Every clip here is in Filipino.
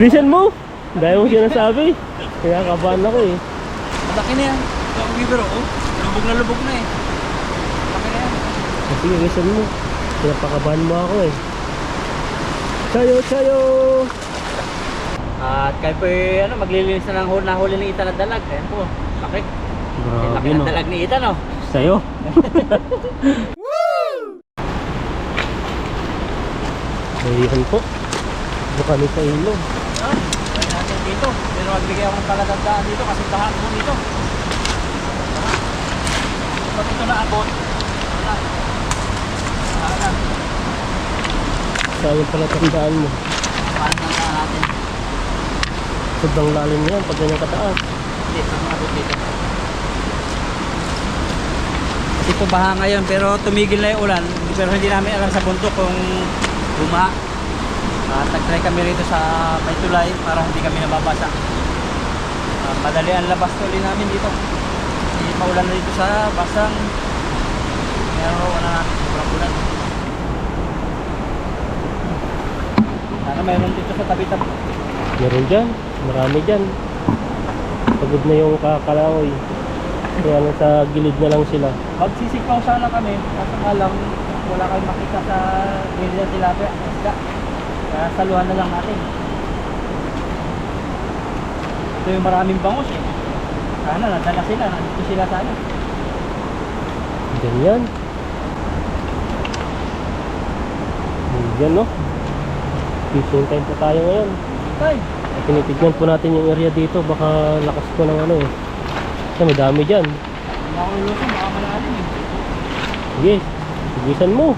Bilisan mo! Dahil mo sinasabi. Kaya kabahan ako eh. Laki na yan. Ito ang bibiro, oh. Lubog na eh. Laki na yan. Sige, bilisan mo. Pinapakabahan mo ako eh. Chayo, chayo! At kayo po maglilinis na ng nahuli ng Ethan na dalag. Ayan po, laki. Grabe Laki no. ng dalag ni Ethan, oh. Sa'yo. Bayihan po. Ito kami sa ilog. Try natin dito. Pero magbigay akong palatandaan dito kasi tahan po dito. Pag ito naabot, wala. Wala. Saan pala tandaan mo? Paano na natin? Sobrang lalim yan pag ganyan kataas. Hindi, maabot dito. Kasi po baha ngayon pero tumigil na yung ulan. Pero hindi namin alam sa bundok kung bumaha. Nag-try kami rito sa may tulay para hindi kami nababasa. Madali ang labas tuloy namin dito. Hindi maulan na dito sa basang. Pero wala natin sobrang ulan. Sana mayroon dito sa tabi-tabi. Meron dyan. Marami dyan. Pagod na yung kakalaoy. Kaya nasa gilid na lang sila. Magsisikaw sana kami. Kaso nga lang wala kayong makita sa gilid ng tilapia. Isda. Kaya saluhan na lang natin. Ito yung maraming bangus eh. Sana nadala sila. Nandito sila sana. Ganyan. Ganyan no. Fishing time po tayo ngayon. Ay! At tinitignan po natin yung area dito. Baka lakas po ng ano eh. Kasi madami dyan. Hindi ako lulusong. Baka malalim eh. Sige. Sigisan mo.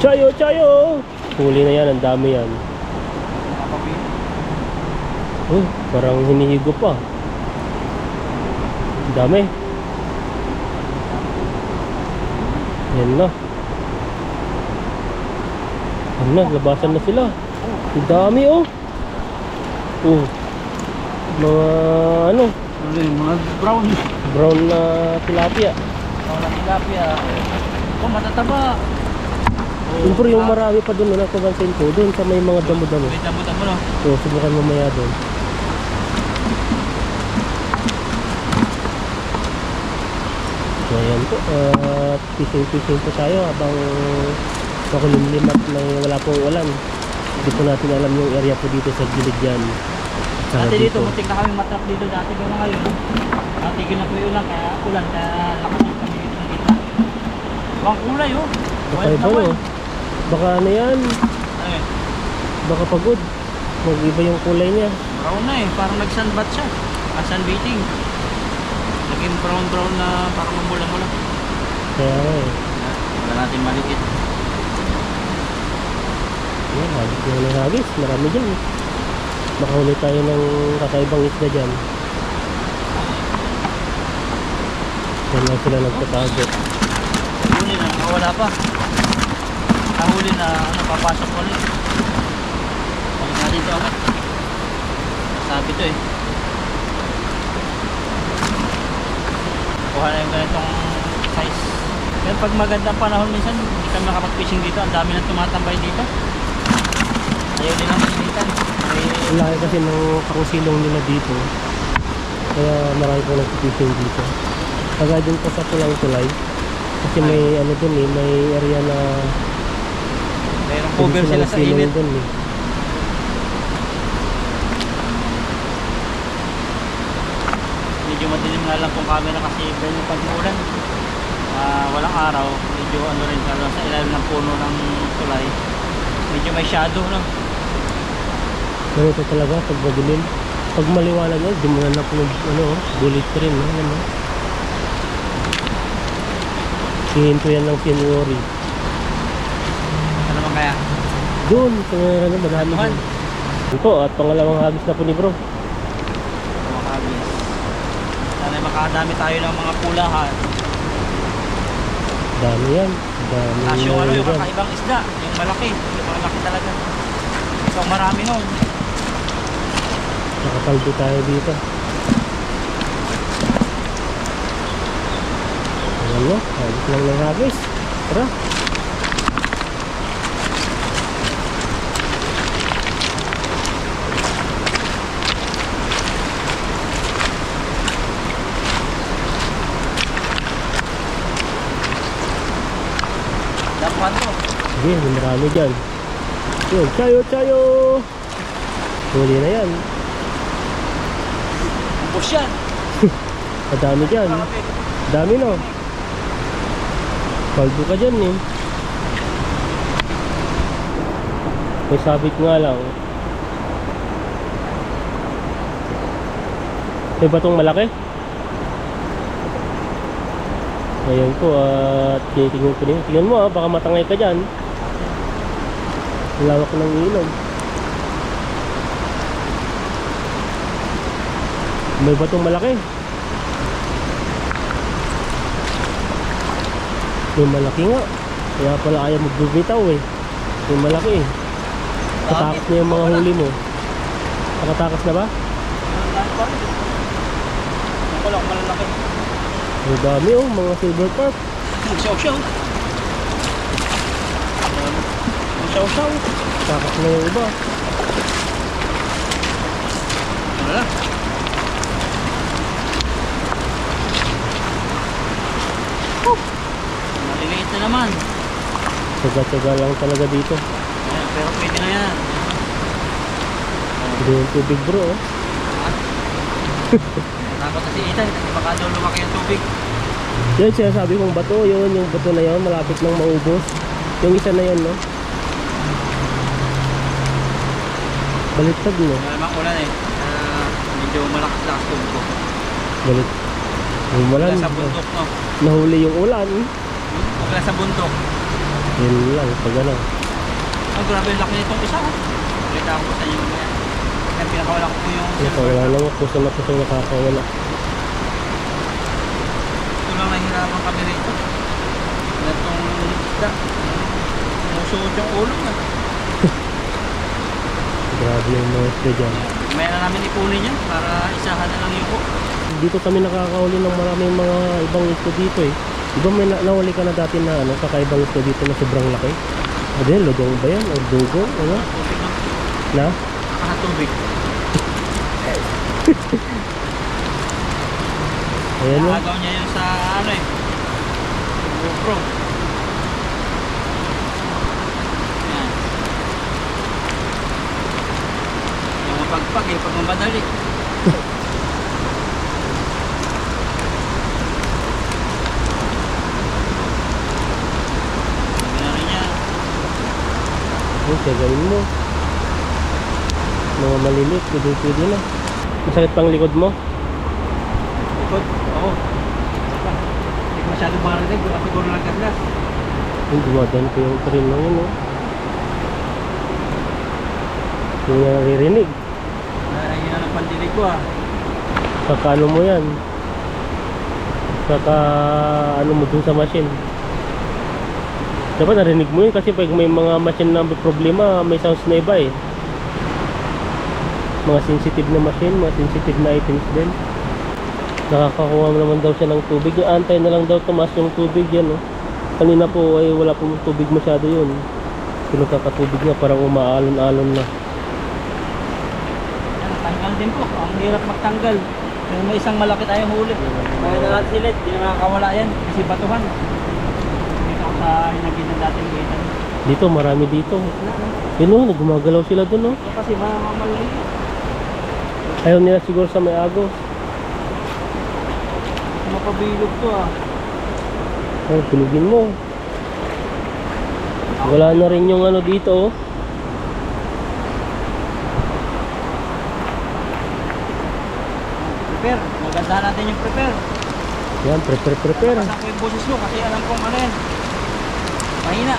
Chayo, chayo! Huli na yan. Ang dami yan. Nakapapin. Parang hinihigo pa. Ang dami. Yan na. Yan na. Labasan na sila. Ang dami oh. Mga ano. Ano yun? Mga brown. Brown na tilapia. Mga tilapia. Oh, matataba. Siyempre yung marami pa doon na napapansin ko. Doon sa may mga damo-damo. May damo-damo no? So subukan mamaya doon. So ayan po. Fishing po tayo habang makulimlim at may wala pong ulan. Hindi po natin alam yung area po dito sa gilid yan. Dati dito, muntik na kami matrap dito dati. Pero ngayon, natigil na po yung ulan. Kaya ulan, kaya lakas kami dito ng kita. Bang kulay oh. Baka iba no. Baka ano yan. Ay, Baka pagod. Mag-iba yung kulay niya. brown na eh. Parang nag-sunbat siya. Sunbathing. Naging brown na parang mamula-mula. Kaya nga eh. Wala natin maliit. Yan, habit nyo ng hagis. Marami dyan eh. Makahuli tayo ng kakaibang isda dyan. Yan lang sila nagtatago. Huli na, nakawala pa. Nahuli na, napapasok ulit. Balik natin ito agad. Sabi ito eh. Kuha na yung ganitong size. Pero pag magandang panahon minsan, hindi kami makapag-fishing dito. Ang dami nang tumatambay dito. Ayaw nilang pilitan. Ang laki kasi ng pangsilong nila dito. Kaya marami po nag-fishing dito. Kagaya din po sa Pulang Tulay. Kasi may ano dun eh, may area na Mayroong cover sila sa init. dun eh. Medyo madilim nga lang kung camera kasi ganyan pag umulan. Walang araw. Medyo ano rin sa ilalim ng puno ng tulay. Medyo may shadow no. Ganito talaga pag madilim. Pag maliwanag na, di mo na po ano, bullet train. Ano, ano. Hihinto yan ng January. Ano man kaya? Doon, sa ano, madami Anuhan? doon. Ito, at pangalawang hagis na po ni bro. Makagis. Sana makadami tayo ng mga pulahan. Dami yan. Dami Tapos yung ano, yung yan. kakaibang isda. Yung malaki. Yung malaki talaga. So marami nun. Nakapaldo tayo dito. Ayan no, hagis lang ng hagis. Tara. Sige, marami dyan. Yun, chayo! Huli na yan. Ubus yan. Madami dyan. Dami no. Paldo ka dyan eh. May sabit nga lang. May batong malaki. Ngayon po at tinitingnan ko din. Tingnan mo baka matangay ka dyan. Lawak ng ilog. May batong malaki. May malaki nga. Kaya pala ayaw magbibitaw eh. May malaki eh. Katakas na yung mga huli mo. Nakatakas na ba? Ako lang, malalaki. Ang dami oh, mga silver carp. Magsaw-saw. Magsaw-saw. Takas na yung iba. Ano lang? Maliliit na naman. Tsaga-tsaga lang talaga dito. Ayan, pero pwede na yan. Hindi yung tubig bro oh. Takot na si Itay. Baka daw lumaki yung tubig. Yan sinasabi kong bato, yun yung bato na yun, malapit lang maubos. Yung isa na yun no. Baliktad no. Wala namang ulan eh. Medyo malakas-lakas tubig ko. Balik. Yung Wala ulan. sa bundok, no? Nahuli yung ulan. Wala sa bundok. Yun lang, pag ano. Ang grabe yung laki nitong isa. Kita ko sa inyo mamaya. Kaya pinakawala ko po yung Nakawala lang ako, kusang na kusang nakakawala. Ito lang nahihirapan kami rito. Itong isda. Musuot yung ulo na. Grabe yung mga isda dyan. May na namin ipunin yan para isahan na lang yung hook. Dito kami nakakahuli ng maraming mga ibang isda dito eh. Diba may nahuli ka na dati na ano, kakaibang isda dito na sobrang laki? Ano yan, lodong ba yan? O dugong? Ano? Tubig no? Na? Nakakatubig. Ayan o. Nakagaw niya yun sa ano eh. GoPro. Yan. Yung mapagpag eh, pag mamadali. Sabi na rin yan. Yung gagawin mo. Mga malilit, pwede na. Masakit pang likod mo? Likod? Oo. Saka, hindi ko masyadong marinig. Wala siguro nagkaglas. Yung dumadaan ko yung train lang yun o. Yung naririnig. Narangin na ng pandinig ko ah. Saka ano mo yan? Saka ano mo dun sa machine? Dapat narinig mo yun kasi pag may mga machine na may problema, may sounds na iba eh. Mga sensitive na machine, mga sensitive na items din. Nakakakuha naman daw siya ng tubig. Antay na lang daw tumaas yung tubig yan oh. Kanina po ay wala pong tubig masyado yun. Pinagkakatubig nga parang umaalon-alon na. Yan, tanggal din po. Ang hirap magtanggal. Pero may isang malaki tayong huli. Kaya na natin silid. Hindi na nakakawala yan. Kasi batuhan. Dito ako sa hinagin ng dating gaitan. Dito, marami dito. Yun o, nagumagalaw sila dun o. Kasi mamamaliit. Ayaw nila siguro sa may agos. Mapabilog to ah. Ay, tulugin mo. Wala na rin yung ano dito oh. Prepare. Maganda natin yung prepare. Yan, prepare. Pasang ko yung boses mo kasi alam kong ano yan. Mahina.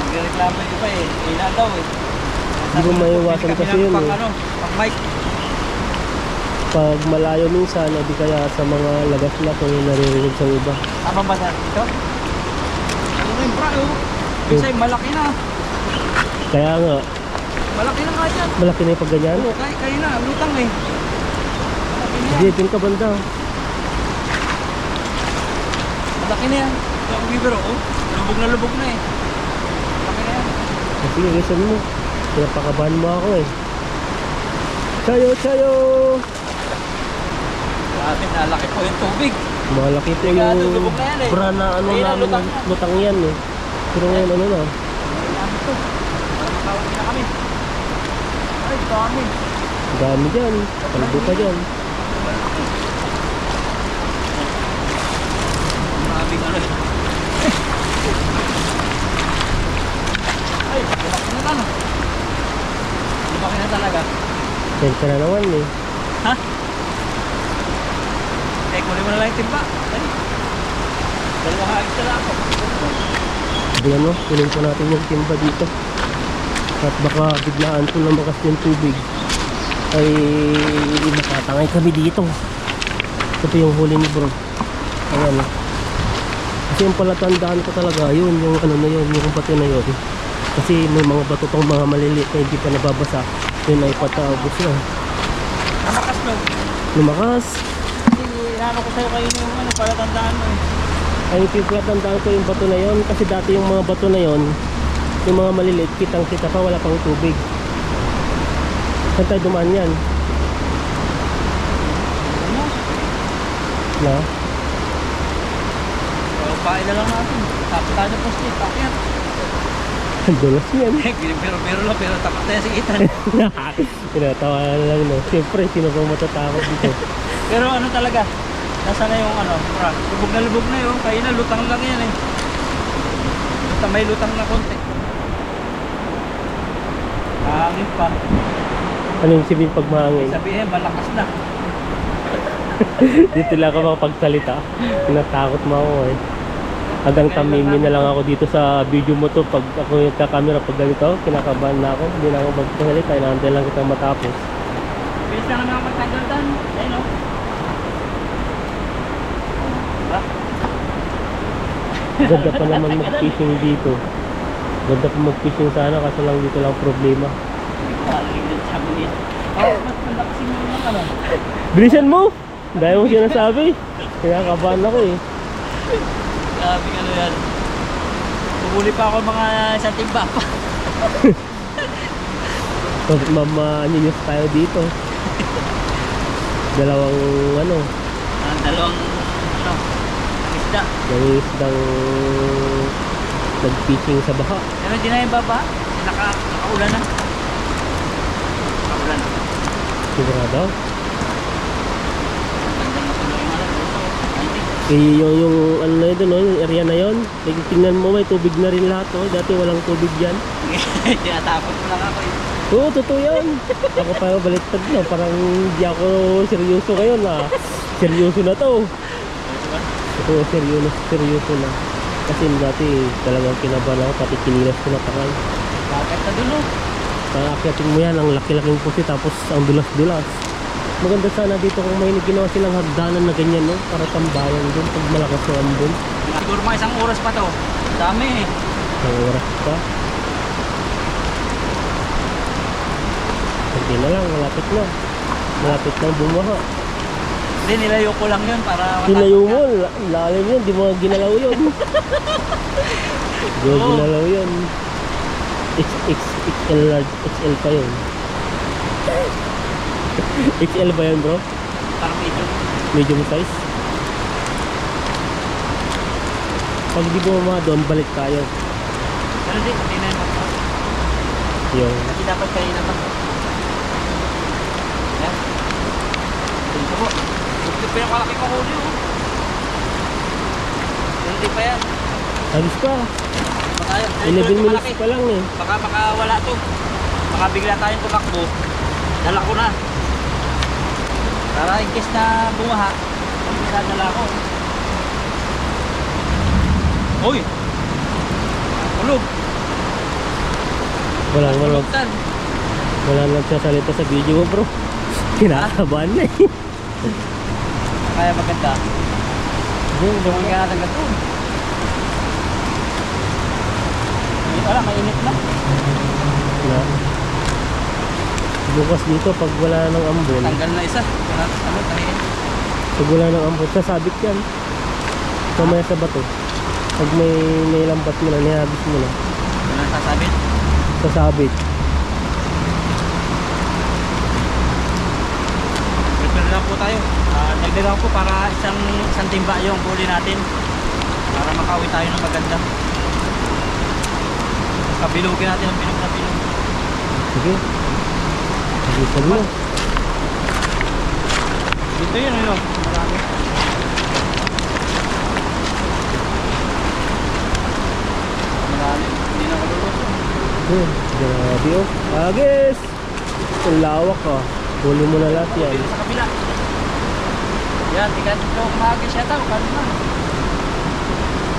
Nagreklamo yung iba eh. Hina daw eh. Hindi mo maiwasan kasi yun pang eh. ano, pang mic. Pag malayo minsan, di kaya sa mga lagas na kung naririnig sa iba. Tama ba na dito? Ano na yung bra oh. Minsan malaki na. Kaya nga, Malaki na nga yan. malaki na yung pag ganyan. Oo, kaya na. Lutang eh. Malaki na Hindi, yan. dun ka banda. Malaki na yan. Ito ang bibiro oh. Lubog na eh. Malaki na yan. Sige, listen mo. Pinapakabahan mo ako eh. Chayo! Grabe, nalaki po yung tubig. Malaki po Sigado, yung lubog na yan eh. bra na ano Ayun na, namin, lutang na. lutang yan eh. Pero ngayon ano na, Kailangan ito. Para makawin na kami. Ay, dami. dami dyan. Kalbo pa dyan. Maraming ano. Ay, lumaki na ano. Lumaki na talaga. Sensya na naman eh. Ha? Eh, kunin mo na lang yung timba. Ay. Dalawang hagis na lang ako. Ayan mo, kunin po natin yung timba dito. At baka biglaan po lumakas yung tubig. Ay makatangay kami dito. Ito yung huli ni bro. Ayan o. Kasi yung palatandaan ko talaga yun, yung ano na yun, yung bato na yun. Kasi may mga bato pang mga maliliit na hindi pa nababasa. Yun ay patagos na. Namakas no. Lumakas. Kasi inaano ko sa'yo kayo yung ano, palatandaan mo eh. Ay yung palatandaan ko yung bato na yun. Kasi dati yung mga bato na yun, yung mga maliliit, kitang kita pa, wala pang tubig. Saan tayo dumaan yan? Ano? Na? So, pain na lang natin. Tapos tayo po street. Pakyat. Ang dulas yan. Pero lang, pero tapat tayo sa itan. Tinatawa na lang no. Siyempre, sino pang matatakot dito? Pero ano talaga, nasa na yung ano, lubog na yun. Kaya na, lutang lang yan eh. May lutang na konti. Hangin pa. Ano yung sabihin pag mahangin? Sabihin, malakas na. Dito lang ako makapagsalita. Tinatakot mo ako eh. Hanggang tamimi na lang ako dito sa video mo to. Pag ako yung camera pag ganito, kinakabahan na ako. Hindi na ako magsalita. Inaantay lang kitang matapos. Bilis na kami ako magtanggal dan. Ayun o. Diba? Ganda pa naman mag-fishing dito. Ganda pa mag-fishing sana kaso lang dito lang problema. Oh, mas malakasin mo lang ano. Bilisan mo! Dahil mo sinasabi. Kinakabahan ako eh. Grabe ano yan. Pumuli pa ako mga isang timba pa. Mamanyos tayo dito. Dalawang ano, Dalawang ano, isda. yung isdang nag-fishing sa baha. Pero hindi na yung baba. Nakaulan na. Nakaulan na. Sigurado. Ganda na tuloy yung ano. Yung ano na yun, no? Yung area na yun. Tingnan mo, may tubig na rin lahat. Oh. Dati walang tubig dyan. Tinatakot mo lang ako eh. Oo, totoo yan. Ako pa baliktad na. Parang hindi ako seryoso ngayon. Seryoso na to. Oo, seryoso na. Kasi dati talagang kinabahan ako. Pati kinilas ko na takal. Bakit na dun oh? Akyatin mo yan, ang laki-laking pusi. Tapos ang dulas-dulas. Maganda sana dito kung may ginawa silang hagdanan na ganyan, no? Para tambayan dun pag malakas ang ambon. Siguro mga isang oras pa to. Dami eh. Ang oras pa. Hindi na lang, malapit na. Malapit na bumaha. Hindi, nilayo ko lang yun para Ginayo mo, lalim yun, di mo ginalaw yun. Di mo Oo. ginalaw yun. XL large, XL pa yun. XL ba yan bro? Parang medyo. Medium size? Pag di bumama doon, balik tayo. Pero hindi na yung pagkakas. Yung Kasi dapat kanina pa. Yan. Ito po. Ito pa yung kalaki ko huli oh. Hindi pa yan. ayos pa. Baka, 11 minutes pa lang eh. Baka makawala to. Baka bigla tayong tumakbo. Dala ko na. Para in case na bumaha, dala ko. Uy! Kulog! Walang Kulogtan. wala nagsasalita sa video mo bro. Kinakabahan na eh. Kaya maganda. Dumang ka natin gato. Wala, mainit na. Na. Bukas dito pag wala ng ambon. Tanggal na isa. Wala, ano, tahiin. Pag wala ng ambon, sasabit yan. Kamaya sa bato. Pag may lambat mo na, nihabis mo na. Wala sasabit. Sasabit. Prepare lang po tayo. Nagdagang po para isang timba yung huli natin. Para makauwi tayo ng maganda. Kabilugin natin ang bilog na bilog. Sige. Hagisan mo. Dito yun, ano? Marami. Marami. Hindi na kaluluto. Grabe oh. Agis! Ang lawak ah. Huli mo na lahat yan. Dito sa kabila. Yan, tiga dito kumagis siya tao. Kano na?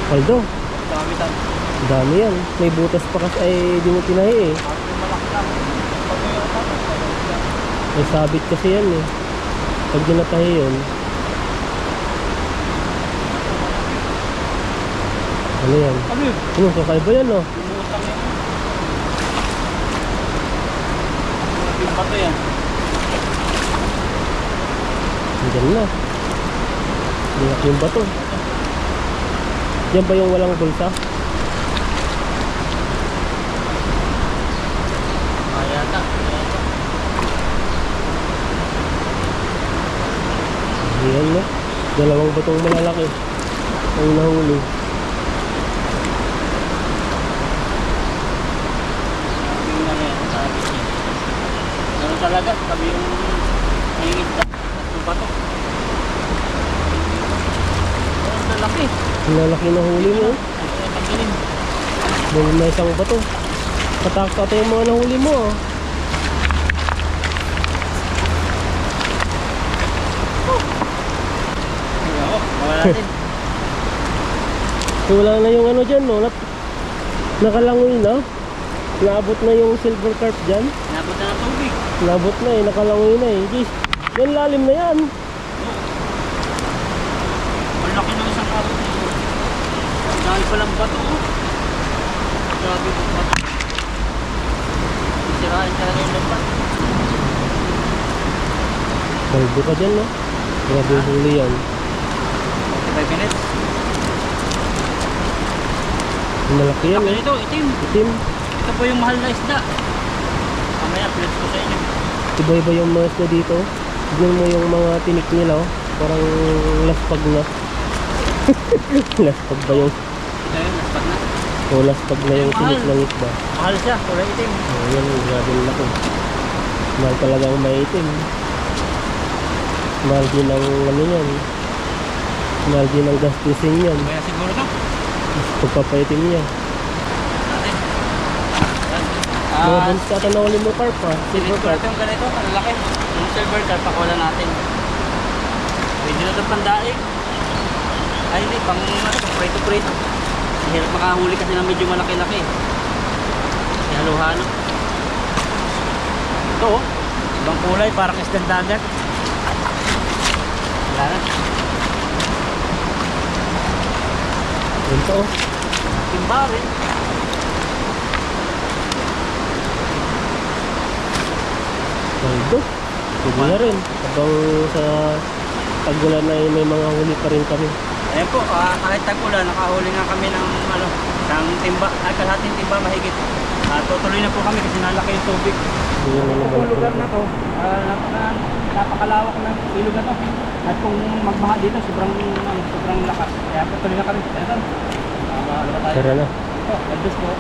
Paldo. Sa kabitan. Ang dami yan. May butas pa kasi ay di mo tinahi eh. Ako yung malaki lang. Pag may tapos, May sabit kasi yan eh. Pag dinatahi yun. Ano yan? ano yun? Ano, kakaiba yan oh. Lumutang yan. Yung bato yan. Diyan na. Linak yung bato. Yan ba yung walang bulsa? Ayata. Yan no. Dalawang batong malalaki. Ang nahuli. Yung ano yan, sabi niya. Ano talaga, sabi yung isda at yung bato. Ang lalaki. Ang lalaki na huli mo. Ang pagkilim. Doon na isang bato. Patak-patak yung mga nahuli mo oh. Ako, mawala natin. So wala na yung ano dyan no. Nakalangoy na. Naabot na yung silver carp dyan. Nabot na ng tubig. Naabot na eh. Nakalangoy na eh. Jeez. Yan lalim na yan. Ang laki ng isang abot. Ang dahil palang bato. Grabe yung bato. Sirain talaga yung lambat. Baldo ka dyan no. Grabe yung huli yan. 5 minutes. Ang malaki yan Laki eh. nito, itim. Itim. Ito po yung mahal na isda. Mamaya, pilit ko sa inyo. Iba-iba yung mga isda dito. Tignan mo yung mga tinik nila oh. Parang laspag na. Laspag ba yung... Ito yun, naspag na. O laspag na yung tinik ng isda. Mahal siya, kulay itim. Oh, yan yung grabe yung laki. Mahal talagang maitim. Mahal din ang ano yan. Mahal din ang gastusin yan. Kaya siguro to. Pagpapaitim niya. Natin. Mga buntis ata na uli mo carp ha. Silver Silver carp. yung ganito, malalaki. Yung silver carp, pakulan natin. Pwede na ito pandaig. Ay, hindi, pang prito-prito. Hirap makahuli kasi na medyo malaki-laki. Kaya halo-halo. Ito, oh. Ibang kulay, parang isdang dagat. Wala na. Ganito oh. Timba rin. Paldo. Pwede na rin. Habang sa tagulan ay may mga huli pa rin kami. Ayan po, kahit tag-ulan, nakahuli nga kami ng ano, isang timba, kalahating timba mahigit. Tutuloy na po kami kasi nalaki yung tubig. Yung Itong lugar na to, napakalawak ng ilog na to. At kung magbaha dito, sobrang lakas. Kaya tuloy na kami. Ayan to. Ano ba tayo? Tara na. Oh, address po.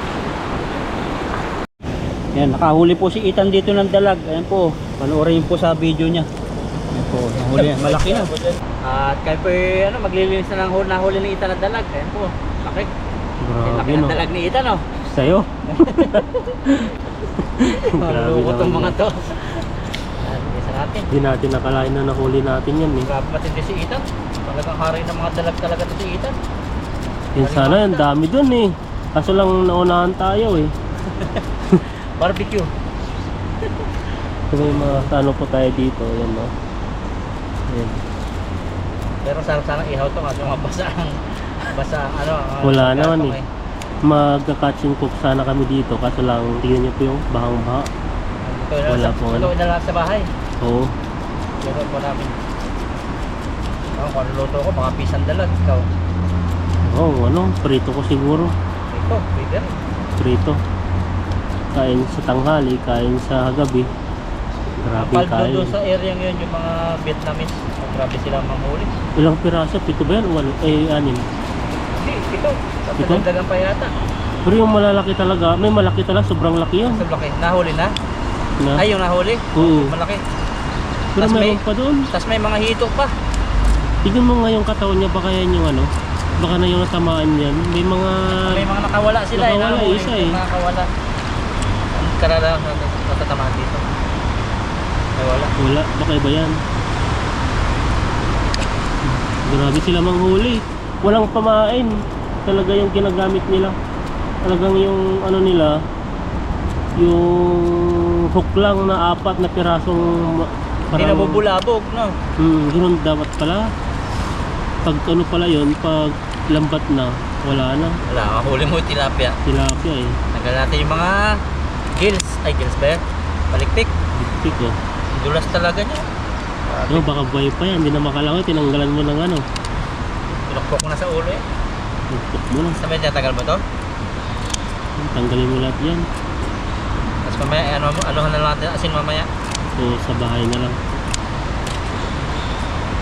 Yan, nakahuli po si Ethan dito ng dalag. Ayan po, panoorin po sa video niya. Ayan po, nahuli. Malaki na. At kayo po, maglilinis na ng nahuli ni Ethan ng dalag. Ayan po, laki. Grabe Laki no. ng dalag ni Ethan, oh. Sa'yo. Maluluko naman tong mga yan. to. Ayan, isa natin. Hindi natin nakalain na nahuli natin yan eh. Grabe matindi si Ethan. Talagang hari ng mga dalag talaga to si Ethan. Yan sana, ang dami dun eh. Kaso lang naunahan tayo eh. Barbecue. So may mga ano po tayo dito. Yan no. Yan. Pero sarap sana ihaw to kasi mabasa ang ano. Wala ang naman garpang eh. Magka-catch and cook sana kami dito. Kaso lang, tingnan niyo po yung bahang-baha. Wala po, ano. Lutuin na lang sa bahay. Oo. Lutuin po namin. Kung luto ko, baka pisang dalag. Ikaw. Oh, ano, prito ko siguro. Ito, pwede rin. Prito. Kain sa tanghali, kain sa gabi. Grabe Paldo kain. doon sa area ngayon yung mga Vietnamese. Grabe sila mamuli. Ilang piraso? 7 ba yan? O ano? Eh, 6. Hindi, ito. Ito? Dagan pa yata. Pero yung malalaki talaga, may malaki talaga, sobrang laki yun. Sa laki. Nahuli na? Na, Ay, yung nahuli? Oo. Malaki. pero tas meron may- pa doon. Tapos may mga hito pa. Tignan mo nga yung katawan niya, baka yan yung ano, baka na yung natamaan yan. May mga, May mga nakawala sila. nakawala, nahuli. isa May eh. mga nakawala. Ang karala natatamaan dito. Ay, wala. wala, baka iba yan. Grabe sila manghuli. Walang pamain. Talaga yung ginagamit nila. Talagang yung ano nila, yung hook lang na 4 na pirasong Hindi na bubulabog, no? Ganun dapat pala. Pag ano pala yun, pag lambat na, wala na. Wala, huli mo yung tilapia. Tilapia eh. Tagal natin yung mga gills. Ay, gills ba yan? Palikpik. Bigpik oh. Dulas talaga niya. No, baka buhay pa yan, hindi na makalangoy, tinanggalan mo ng ano. Pinukpok mo na sa ulo eh. Tugtog mo na. Sabi niya, tagal ba to? Tanggalin mo lahat yan. Tapos mamaya, ano na lang natin asin mamaya. O sa bahay na lang.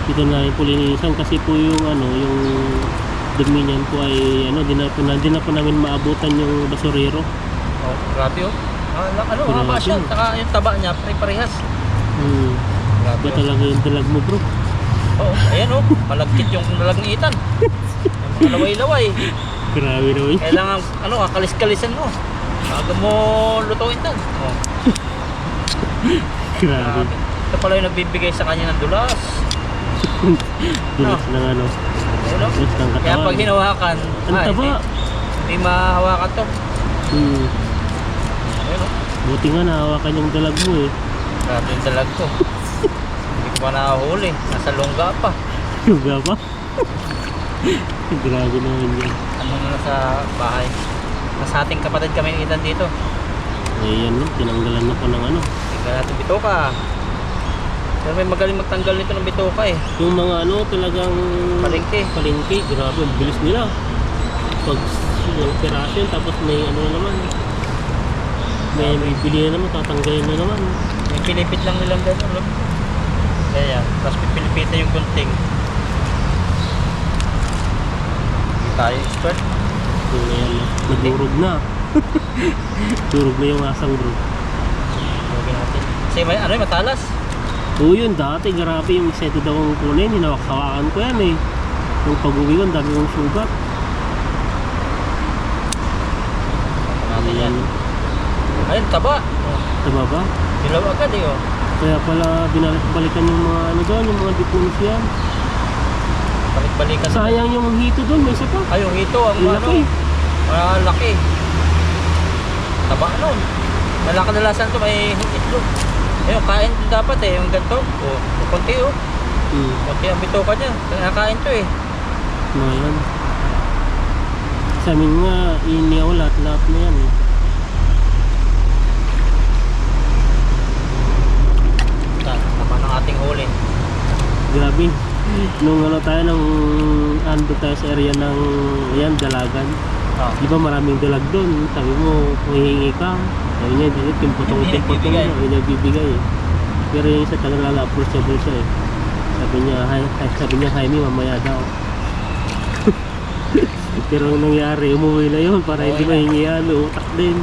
Ito na yung pulinisan kasi po yung ano, yung dumi niyan po ay ano, di na po namin maabutan yung basurero. Oh, grabe oh. Ano, Grabe. haba siya. Saka yung taba niya, parehas. Ba Grabe oh. talaga yung dalag mo bro? Oo, ayan oh. Malagkit yung nalagnitan. Yung mga laway-laway. Grabe naman. Kailangan, kakalis-kalisan mo. Bago mo lutuin tan. Oh, Grabe. grabe. Ito pala yung nagbibigay sa kanya ng dulas. Dulas ng ano. Ayun oh. Dulas ng Kaya katawan. pag hinawakan, Ang taba. hindi mahawakan to. Ayun oh. Buti nga nahawakan yung dalag mo eh. Grabe yung dalag ko. Hindi ko pa nakahuli. Nasa longga pa. Yuga pa. Grabe naman yan. Ano na sa bahay. Nasa ating kapatid kami itan dito. Ayan no, tinanggalan na po ng ano. Tingnan natin bitoka. Pero may magaling magtanggal nito ng bitoka eh. Yung mga ano talagang Palengke. palengke, grabe, ang bilis nila. Pag yung piraso yun, tapos may ano na naman. May bibili na naman, tatanggalin na naman. May pilipit lang nilang gano'n, no? Kaya yan. Tapos pipilipitan yung gunting. Hindi tayo expert. Yung ayan no, nagdurog na. Durog na yung asang bro. Huwagin natin. Kasi may ano yung matalas. Oo yun, dati grabe yung isa ito daw ang kunin, hinawak-hawakan ko yan eh. Yung pag-uwi ko, ang dami kong sugat. Huwagin natin yan. Ayun, taba. Oh, Diba ba? dilaw agad eh, oh. Kaya pala binalik-balikan yung mga ano doon, yung mga diplomas yan. Balik-balikan. Sayang yung hito doon, may isa pa. Ay, yung ito, ang Yung ano. laki. Malaki. Taba nun. Kadalasan to may itlog. Ayun, kain din dapat eh, yung ganito. Oh, konti oh. Konti ang bitoka niya. Kinakain to eh. Mga yan. Sa amin nga, iniyaw lahat na yan eh. Naman ang ating huli. Grabe. Nung ano tayo, nung ando tayo sa area ng yan, dalagan. Oh. Di ba maraming dalag doon? Sabi mo, humihingi ka. Sabi niya, dito, timpotong Hindi nagbibigay. hindi nagbibigay eh. Pero yung isa talaga approachable siya eh. Sabi niya, Jaime, mamaya daw. Pero ang nangyari, umuwi na yun para hindi Umuwi na. mahingihan, utak din.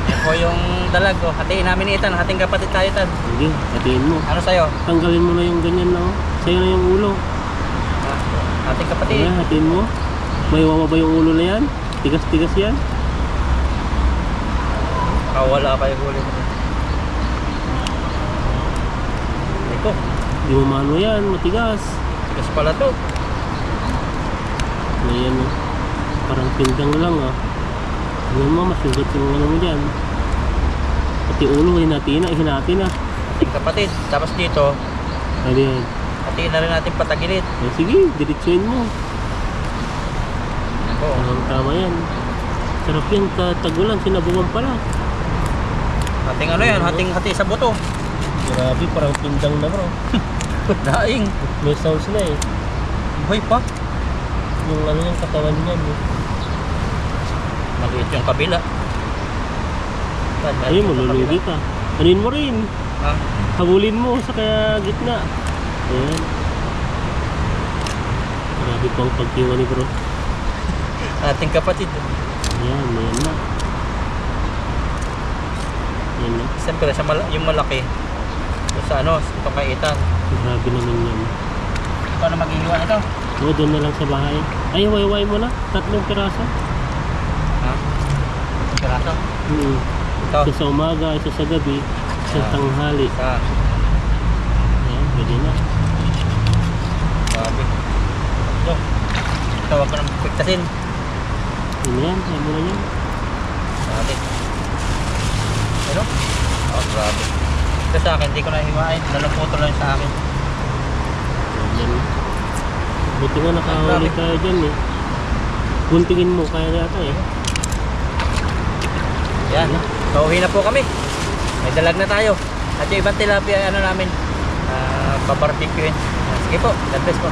Yan po yung dalag oh. Hatiin namin ni Ethan. Hating kapatid tayo Tan. Sige, hatiin mo. Ano sa'yo? Tanggalin mo na yung ganyan na oh. Sa'yo na yung ulo. Hating kapatid. Sige, hatiin mo. May wawa ba yung ulo na yan? Tigas-tigas yan? Wala pa yung huli. Ito. Di mo mano yan, matigas. Tigas pala to. Ayan oh. Parang pindang lang ah. Ayan mo, masugat yung ano mo dyan. Pati ulo, hinati na. Hating kapatid. Tapos dito, Ano yan? hatiin na rin natin patagilid. Sige, diretsuin mo. Ako. Tama yan. Sarap yan, tagulan, sinabuhan pala. Hating ano yan? Hati sa buto. Grabe, parang pindang na bro. Daing. May sounds na eh. Buhay pa. Yung ano yung katawan niyan eh. Maliit yung kabila. Ayun, malulugi ka. Anin mo rin. Ha? Habulin mo sa kaya gitna. Ayan. Grabe pang pagkiwa ni bro. Ating kapatid. Yan, yan na. Yan na. Siyempre yung malaki. Yung sa ano, itong kaitan. Grabe naman yan. Paano mag-iwan ito? Oo, doon na lang sa bahay. Ay, wayway mo na. 3 piraso. Ha? Piraso? Ito. Isa sa umaga, isa sa gabi, isa sa tanghali. Isa. Ayan, pwede na. Grabe. Ito, wag ko nang pigtasin. Yan, sabi mo na yan. Grabe. Ano? Oh, grabe. Ito sa akin, hindi ko na hiwain. Nalumputo lang sa akin. Yan. Buti nga nakahuli tayo dyan eh. Buntingin mo, kaya yata eh. Yan. Pauwi na po kami. May dalag na tayo. At yung ibang tilapia, ano namin, babarbecue. Sige po, God bless po.